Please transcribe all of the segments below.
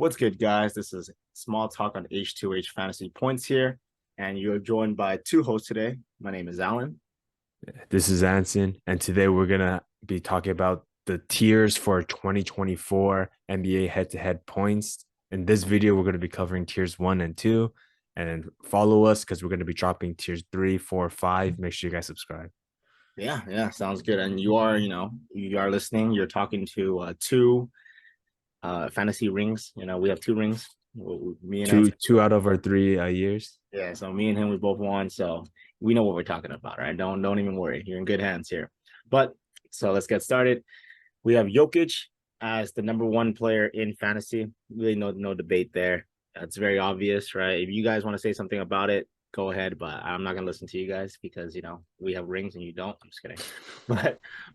What's good, guys? This is Small Talk on H2H Fantasy Points here, and you're joined by two hosts today. My name is Alan. This is Anson, and today we're gonna be talking about the tiers for 2024 NBA head-to-head points. In this video, we're gonna be covering tiers 1 and 2, and follow us because we're gonna be dropping tiers 3, 4, 5. Make sure you guys subscribe. Yeah, sounds good. And you are listening. You're talking to two fantasy rings. We have two rings. Me and Two Anson. two out of our 3 years. Yeah, so me and him, we both won. So we know what we're talking about, right? Don't even worry. You're in good hands here. But so let's get started. We have Jokic as the number one player in fantasy. Really, no debate there. That's very obvious, right? If you guys want to say something about it, go ahead. But I'm not gonna listen to you guys because we have rings and you don't. I'm just kidding.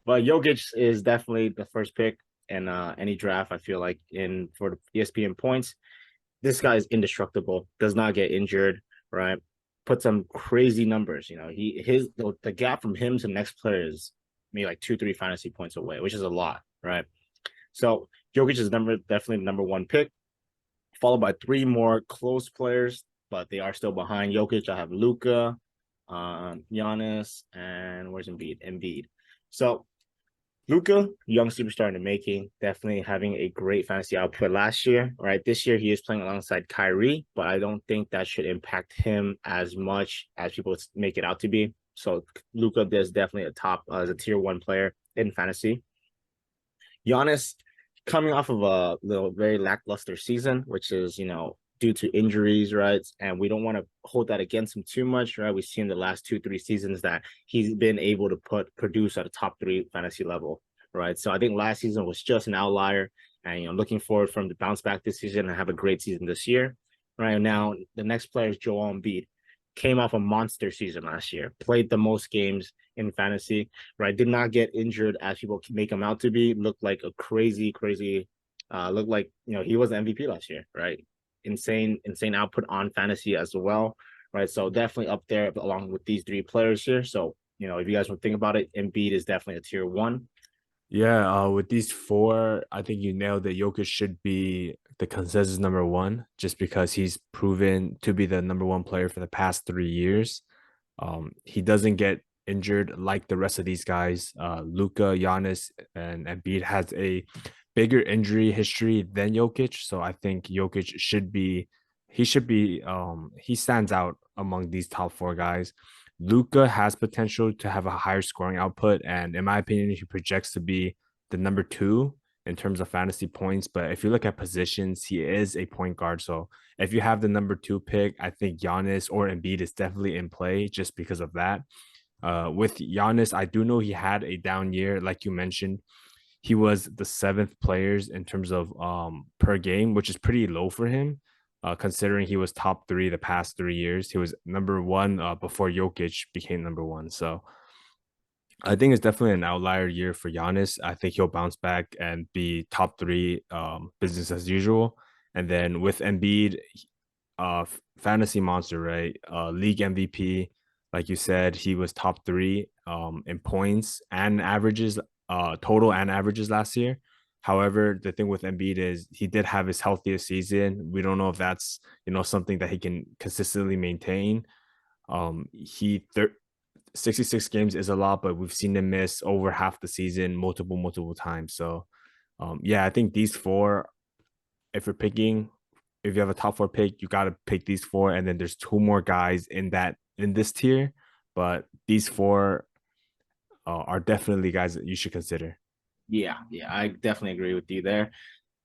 But Jokic is definitely the first pick in any draft. I feel like in for the ESPN points, this guy is indestructible. Does not get injured, right? Put some crazy numbers. The gap from him to the next player is maybe like 2-3 fantasy points away, which is a lot, right? So Jokic is definitely the number one pick, followed by three more close players, but they are still behind Jokic. I have Luka, Giannis, and where's Embiid? Embiid. So Luka, young superstar in the making, definitely having a great fantasy output last year. Right, this year he is playing alongside Kyrie, but I don't think that should impact him as much as people make it out to be. So Luka is definitely a top as a tier one player in fantasy. Giannis coming off of a little very lackluster season, which is due to injuries, right? And we don't want to hold that against him too much, right? We've seen the last 2-3 seasons that he's been able to produce at a top three fantasy level, right? So I think last season was just an outlier, and looking forward from the bounce back this season and have a great season this year. Right now, the next player is Joel Embiid. Came off a monster season last year, played the most games in fantasy, right? Did not get injured as people make him out to be. Looked like a crazy. Looked like he was the MVP last year, right? Insane output on fantasy as well, right? So definitely up there along with these three players here. So if you guys would think about it, Embiid is definitely a tier one. Yeah, with these four, I think you nailed it. Jokic should be the consensus number one, just because he's proven to be the number one player for the past 3 years. He doesn't get injured like the rest of these guys. Luka, Giannis, and Embiid has a bigger injury history than Jokic, so I think Jokic should be he stands out among these top four guys. Luka has potential to have a higher scoring output, and in my opinion, he projects to be the number two in terms of fantasy points. But if you look at positions, he is a point guard. So if you have the number two pick, I think Giannis or Embiid is definitely in play just because of that. With Giannis, I do know he had a down year, like you mentioned. He was the seventh players in terms of per game, which is pretty low for him, considering he was top three the past 3 years. He was number one before Jokic became number one. So I think it's definitely an outlier year for Giannis. I think he'll bounce back and be top three, business as usual. And then with Embiid, fantasy monster, right? League MVP, like you said, he was top three in points and averages, total and averages last year. However, the thing with Embiid is he did have his healthiest season. We don't know if that's something that he can consistently maintain. He 66 games is a lot, but we've seen him miss over half the season multiple times. So, yeah, I think these four, if you're picking, if you have a top four pick, you got to pick these four. And then there's two more guys in this tier, but these four are definitely guys that you should consider. Yeah, I definitely agree with you there.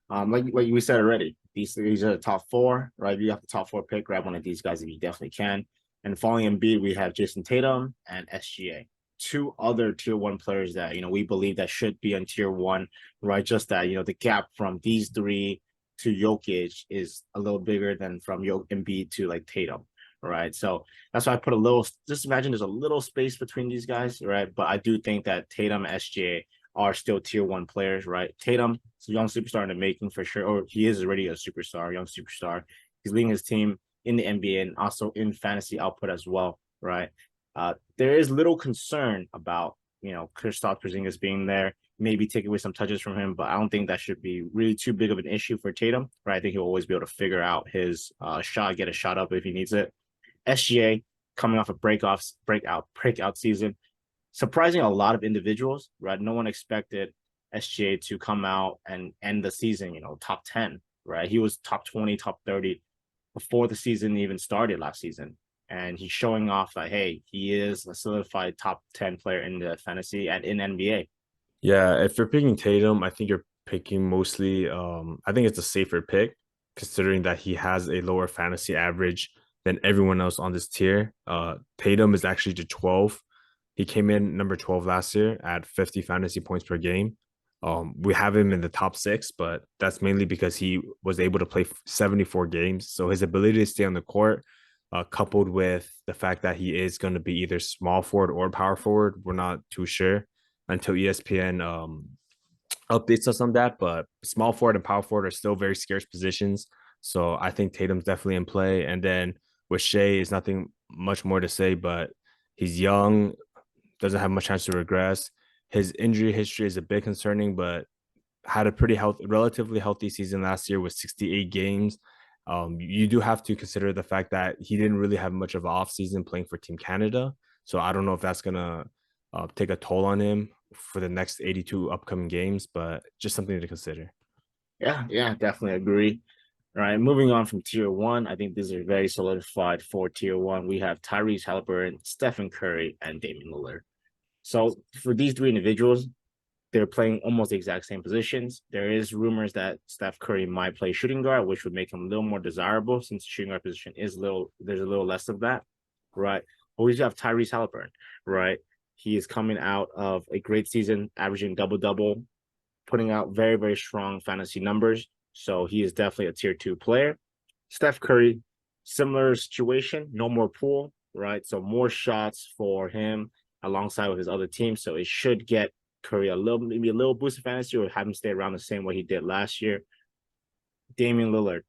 Like we said already, these are the top four, right? If you have the top four pick, grab one of these guys if you definitely can. And following Embiid, we have Jason Tatum and SGA, two other tier one players that we believe that should be on tier one, right? Just that the gap from these three to Jokic is a little bigger than from Embiid to like Tatum, right? So that's why I put a little. Just imagine there's a little space between these guys, right? But I do think that Tatum, SGA are still tier one players, right? Tatum is a young superstar in the making for sure, or he is already a superstar, young superstar. He's leading his team in the NBA and also in fantasy output as well, right? There is little concern about Kristaps Porzingis being there. maybe take away some touches from him, but I don't think that should be really too big of an issue for Tatum. Right, I think he'll always be able to figure out his shot, get a shot up if he needs it. SGA coming off a breakout season, surprising a lot of individuals. Right, no one expected SGA to come out and end the season, top 10. Right, he was top 20, top 30 before the season even started last season. And he's showing off that, hey, he is a solidified top 10 player in the fantasy and in NBA. Yeah, if you're picking Tatum, I think you're picking mostly I think it's a safer pick considering that he has a lower fantasy average than everyone else on this tier. Tatum is actually the 12th. He came in number 12 last year at 50 fantasy points per game. We have him in the top 6, but that's mainly because he was able to play 74 games. So his ability to stay on the court, coupled with the fact that he is going to be either small forward or power forward, we're not too sure until ESPN updates us on that. But small forward and power forward are still very scarce positions. So I think Tatum's definitely in play. And then with Shea, is nothing much more to say, but he's young, doesn't have much chance to regress. His injury history is a bit concerning, but had a relatively healthy season last year with 68 games. You do have to consider the fact that he didn't really have much of an off season playing for Team Canada. So I don't know if that's gonna take a toll on him for the next 82 upcoming games, but just something to consider. Yeah, definitely agree. All right, moving on from tier one, I think these are very solidified for tier one. We have Tyrese Halliburton, Stephen Curry, and Damian Lillard. So for these three individuals, they're playing almost the exact same positions. There is rumors that Steph Curry might play shooting guard, which would make him a little more desirable since the shooting guard position is there's a little less of that, right? But we have Tyrese Halliburton, right? He is coming out of a great season, averaging double-double, putting out very, very strong fantasy numbers. So he is definitely a tier two player. Steph Curry, similar situation, no more pool, right? So more shots for him alongside with his other team. So it should get Curry maybe a little boost of fantasy or have him stay around the same way he did last year. Damian Lillard.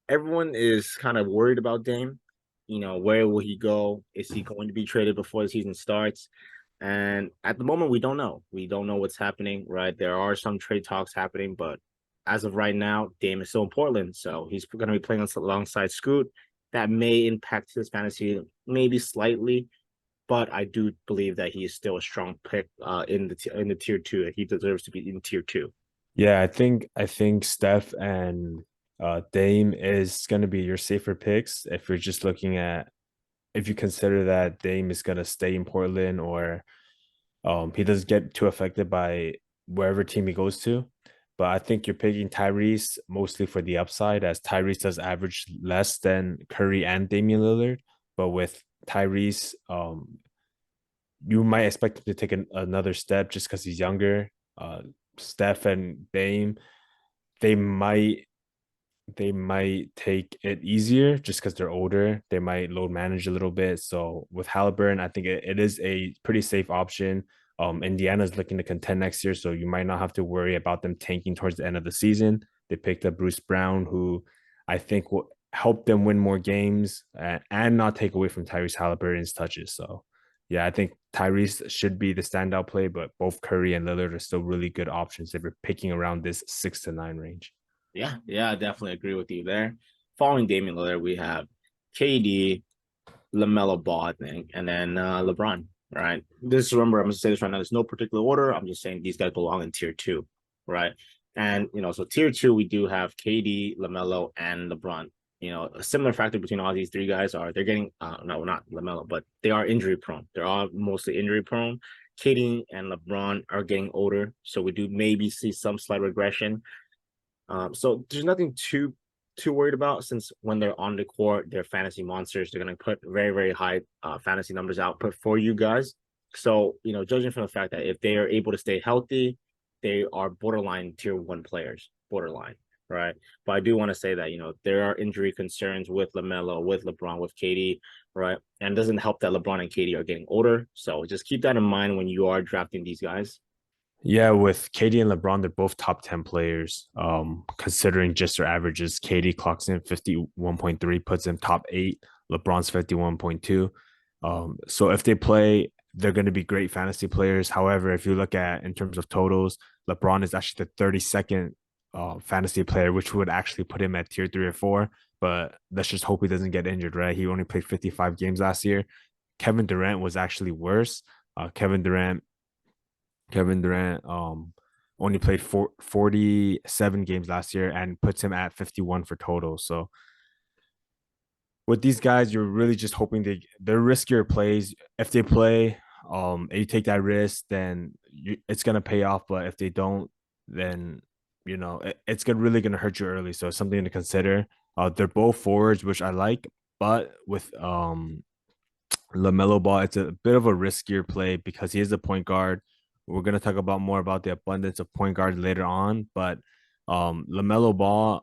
Everyone is kind of worried about Dame. Where will he go? Is he going to be traded before the season starts? And at the moment, we don't know. We don't know what's happening, right? There are some trade talks happening, but as of right now, Dame is still in Portland. So he's going to be playing alongside Scoot. That may impact his fantasy maybe slightly, but I do believe that he is still a strong pick in the tier two. He deserves to be in tier two. Yeah, I think Steph and Dame is going to be your safer picks if you're just looking at if you consider that Dame is going to stay in Portland or he doesn't get too affected by wherever team he goes to. But I think you're picking Tyrese mostly for the upside, as Tyrese does average less than Curry and Damian Lillard. But with Tyrese, you might expect him to take another step just because he's younger. Steph and Dame, they might they might take it easier just because they're older. They might load manage a little bit. So with Halliburton, I think it is a pretty safe option. Indiana's looking to contend next year, so you might not have to worry about them tanking towards the end of the season. They picked up Bruce Brown, who I think will help them win more games and not take away from Tyrese Halliburton's touches. So, yeah, I think Tyrese should be the standout play, but both Curry and Lillard are still really good options if you're picking around this 6 to 9 range. Yeah, I definitely agree with you there. Following Damian Lillard, we have KD, LaMelo Ball, I think, and then LeBron. Right. This remember, I'm gonna say this right now. There's no particular order. I'm just saying these guys belong in tier two, right? And so tier two, we do have KD, LaMelo, and LeBron. A similar factor between all these three guys are they're getting no, not LaMelo, but they are injury prone. They're all mostly injury prone. KD and LeBron are getting older, so we do maybe see some slight regression. So there's nothing too worried about since when they're on the court, they're fantasy monsters. They're going to put very, very high fantasy numbers output for you guys. So, judging from the fact that if they are able to stay healthy, they are borderline tier one players, borderline, right? But I do want to say that, there are injury concerns with LaMelo, with LeBron, with KD, right? And it doesn't help that LeBron and KD are getting older. So just keep that in mind when you are drafting these guys. Yeah, with KD and LeBron, they're both top 10 players. Considering just their averages, KD clocks in 51.3, puts him top 8. LeBron's 51.2. So if they play they're going to be great fantasy players. However, if you look at in terms of totals, LeBron is actually the 32nd fantasy player, which would actually put him at tier 3 or 4. But let's just hope he doesn't get injured, right? He only played 55 games last year. Kevin Durant was actually worse. Kevin Durant only played 47 games last year and puts him at 51 for total. So with these guys, you're really just hoping they're riskier plays. If they play, and you take that risk, then it's gonna pay off. But if they don't, then it's really gonna hurt you early. So it's something to consider. They're both forwards, which I like, but with LaMelo Ball, it's a bit of a riskier play because he is a point guard. We're gonna talk about more about the abundance of point guards later on, but LaMelo Ball,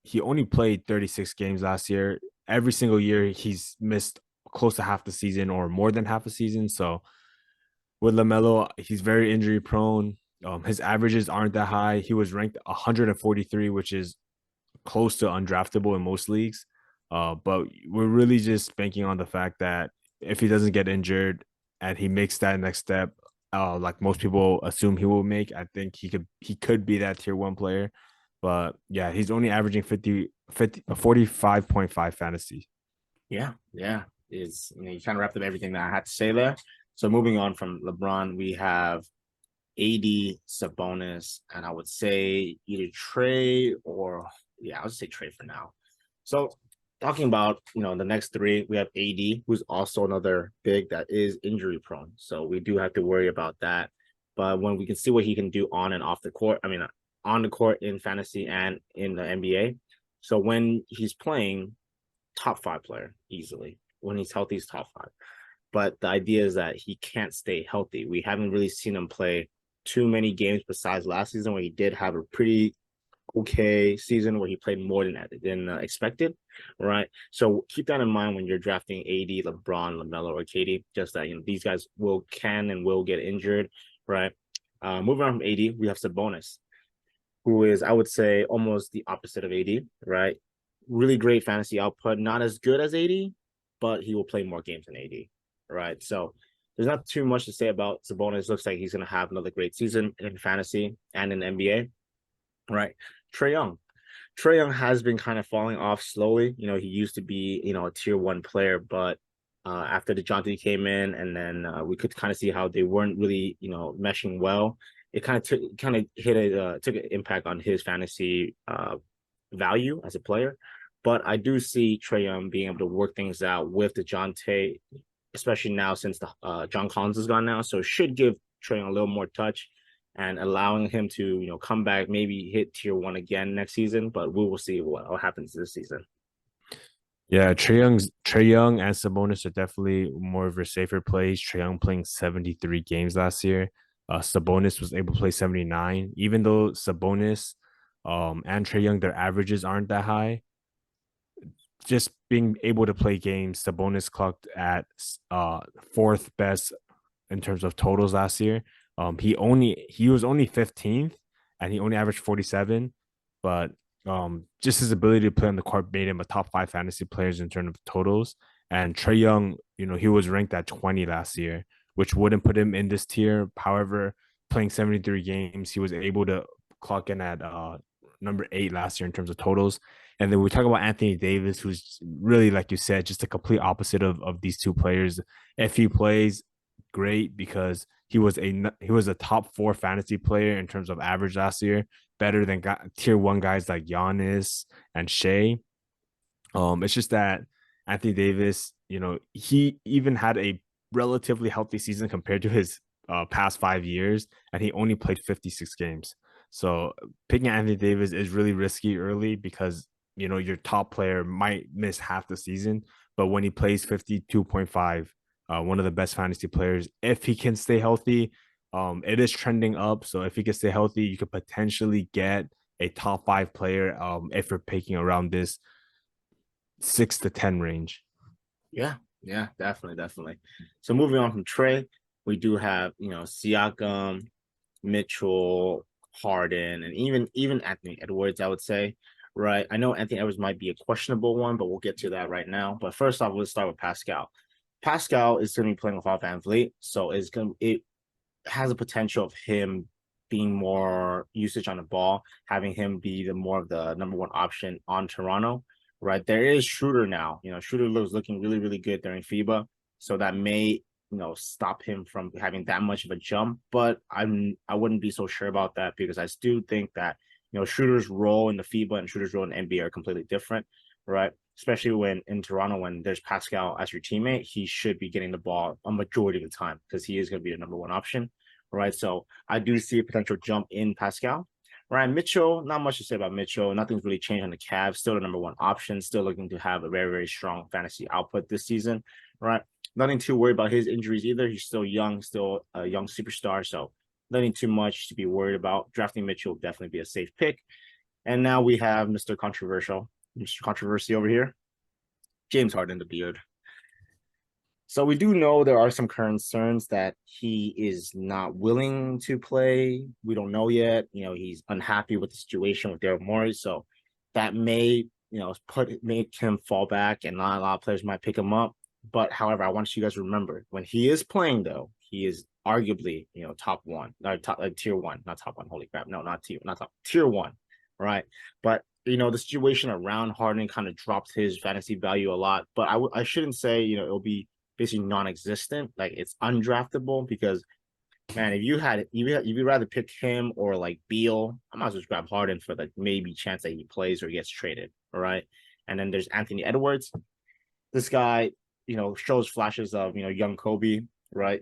he only played 36 games last year. Every single year, he's missed close to half the season or more than half a season. So with LaMelo, he's very injury prone. His averages aren't that high. He was ranked 143, which is close to undraftable in most leagues. But we're really just banking on the fact that if he doesn't get injured and he makes that next step, like most people assume he will make, I think he could be that tier 1 player. But yeah, he's only averaging 45.5 fantasy. Yeah, yeah. Is you kind of wrapped up everything that I had to say there. So moving on from LeBron, we have AD, Sabonis, and I would say either Trey or I would say Trey for now. So talking about the next three, we have AD, who's also another big that is injury prone. So we do have to worry about that. But when we can see what he can do on and off the court, I mean on the court in fantasy and in the NBA. So when he's playing, top 5 player easily. When he's healthy, he's top 5. But the idea is that he can't stay healthy. We haven't really seen him play too many games besides last season, where he did have a pretty okay season where he played more than expected, right? So keep that in mind when you're drafting AD, LeBron, LaMelo, or KD. Just that these guys can and will get injured, right? Moving on from AD, we have Sabonis, who is, I would say, almost the opposite of AD, right? Really great fantasy output, not as good as AD, but he will play more games than AD, right? So there's not too much to say about Sabonis. Looks like he's going to have another great season in fantasy and in NBA, right? Trae Young. Trae Young has been kind of falling off slowly. He used to be, a tier 1 player, but after DeJounte came in, and then we could kind of see how they weren't really, meshing well. It kind of took an impact on his fantasy value as a player. But I do see Trae Young being able to work things out with DeJounte, especially now since the John Collins is gone now. So it should give Trae Young a little more touch and allowing him to, come back, maybe hit tier 1 again next season. But we will see what happens this season. Yeah, Trae Young and Sabonis are definitely more of your safer plays. Trae Young playing 73 games last year. Sabonis was able to play 79. Even though Sabonis and Trae Young, their averages aren't that high, just being able to play games, Sabonis clocked at 4th best in terms of totals last year. He was only 15th and he only averaged 47, but just his ability to play on the court made him a top 5 fantasy players in terms of totals. And Trae Young, he was ranked at 20 last year, which wouldn't put him in this tier. However, playing 73 games, he was able to clock in at number 8 last year in terms of totals. And then we talk about Anthony Davis, who's really, like you said, just a complete opposite of these two players. If he plays, great, because he was a top 4 fantasy player in terms of average last year, better than tier 1 guys like Giannis and Shea. It's just that Anthony Davis, he even had a relatively healthy season compared to his past 5 years, and he only played 56 games. So picking Anthony Davis is really risky early because your top player might miss half the season, but when he plays 52.5, one of the best fantasy players, if he can stay healthy, it is trending up. So if he can stay healthy, you could potentially get a top 5 player if you're picking around this 6 to 10 range. Yeah, definitely. So moving on from Trey, we do have Siakam, Mitchell, Harden, and even Anthony Edwards, I would say. Right. I know Anthony Edwards might be a questionable one, but we'll get to that right now. But first off, let's start with Pascal. Pascal is going to be playing without Van Vliet, so it has a potential of him being more usage on the ball, having him be the more of the number one option on Toronto. Right, there is Schroeder now. Schroeder was looking really, really good during FIBA, so that may stop him from having that much of a jump. But I wouldn't be so sure about that because I still think that Schroeder's role in the FIBA and Schroeder's role in NBA are completely different, right? Especially when in Toronto, when there's Pascal as your teammate, he should be getting the ball a majority of the time because he is going to be the number one option, right? So I do see a potential jump in Pascal. Ryan Mitchell, not much to say about Mitchell. Nothing's really changed on the Cavs. Still the number one option. Still looking to have a very, very strong fantasy output this season, right? Nothing too worried about his injuries either. He's still young, still a young superstar. So nothing too much to be worried about. Drafting Mitchell will definitely be a safe pick. And now we have Mr. Controversial, Mr. Controversy over here, James Harden, the beard. So we do know there are some concerns that he is not willing to play. We don't know yet. He's unhappy with the situation with Daryl Morey. So that may, make him fall back, and not a lot of players might pick him up. But however, I want you guys to remember when he is playing, though, he is arguably, top one, tier one, not top one. Holy crap. No, not top, tier one. Right. But the situation around Harden kind of dropped his fantasy value a lot. But I shouldn't say, it'll be basically non-existent. Like it's undraftable because man, if you'd rather pick him or like Beal, I might as well grab Harden for the maybe chance that he plays or gets traded. All right. And then there's Anthony Edwards. This guy, shows flashes of young Kobe, right?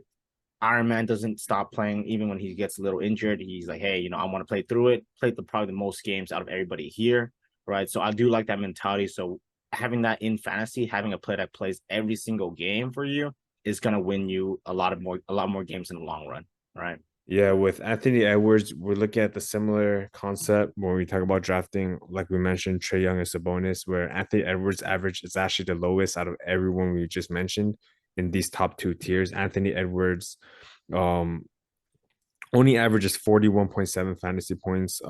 Iron Man doesn't stop playing even when he gets a little injured. He's like, hey, I want to play through it. Played probably the most games out of everybody here, right? So I do like that mentality. So having that in fantasy, having a player that plays every single game for you is gonna win you a lot more games in the long run, right? Yeah, with Anthony Edwards, we're looking at the similar concept when we talk about drafting, like we mentioned, Trae Young and Sabonis, where Anthony Edwards' average is actually the lowest out of everyone we just mentioned in these top two tiers. Anthony Edwards um, only averages 41.7 fantasy points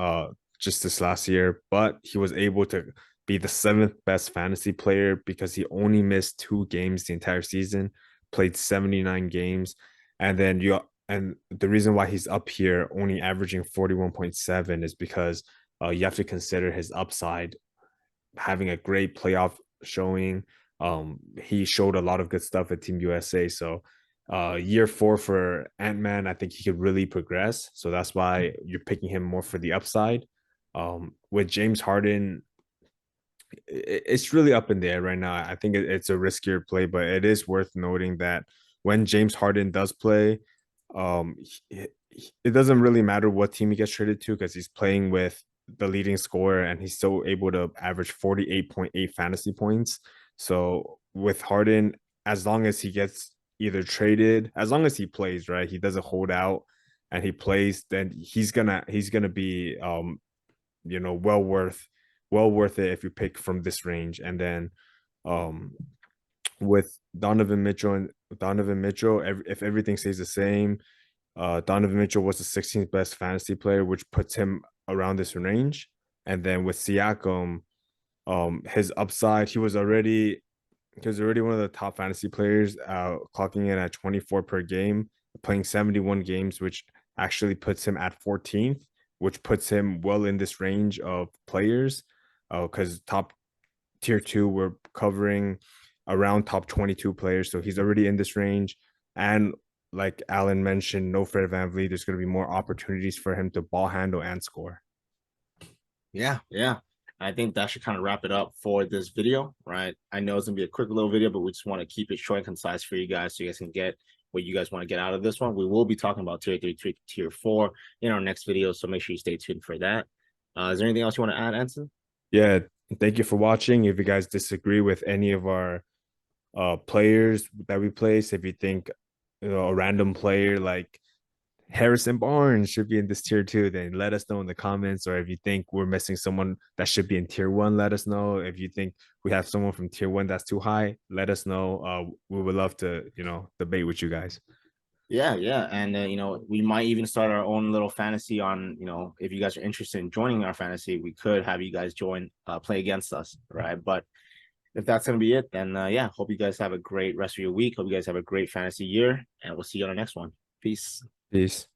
just this last year, but he was able to be the seventh best fantasy player because he only missed 2 games the entire season, played 79 games, and then and the reason why he's up here only averaging 41.7 is because you have to consider his upside, having a great playoff showing. He showed a lot of good stuff at Team USA. So year 4 for Ant-Man, I think he could really progress. So that's why you're picking him more for the upside. With James Harden, it's really up in the air right now. I think it's a riskier play, but it is worth noting that when James Harden does play, it doesn't really matter what team he gets traded to because he's playing with the leading scorer and he's still able to average 48.8 fantasy points. So with Harden, as long as he gets either traded, as long as he plays, right, he doesn't hold out and he plays, then he's gonna be well worth it if you pick from this range. And then um with Donovan Mitchell, if everything stays the same, Donovan Mitchell was the 16th best fantasy player, which puts him around this range. And then with Siakam, his upside, he was already one of the top fantasy players, clocking in at 24 per game, playing 71 games, which actually puts him at 14th, which puts him well in this range of players. Because top tier 2, we're covering around top 22 players, so he's already in this range. And like Alan mentioned, no Fred VanVleet. There's going to be more opportunities for him to ball handle and score. Yeah, yeah. I think that should kind of wrap it up for this video, right? I know it's gonna be a quick little video, but we just want to keep it short and concise for you guys so you guys can get what you guys want to get out of this one. We will be talking about tier 3, tier 4 in our next video, so make sure you stay tuned for that. Is there anything else you want to add, Anson? Yeah, thank you for watching. If you guys disagree with any of our players that we place, if you think a random player like Harrison Barnes should be in this tier 2, then let us know in the comments. Or if you think we're missing someone that should be in tier 1, let us know. If you think we have someone from tier 1 that's too high, let us know. We would love to debate with you guys. Yeah, yeah. And we might even start our own little fantasy on, if you guys are interested in joining our fantasy, we could have you guys join, play against us, right? But if that's gonna be it, then yeah, hope you guys have a great rest of your week. Hope you guys have a great fantasy year, and we'll see you on the next one. Peace. Peace.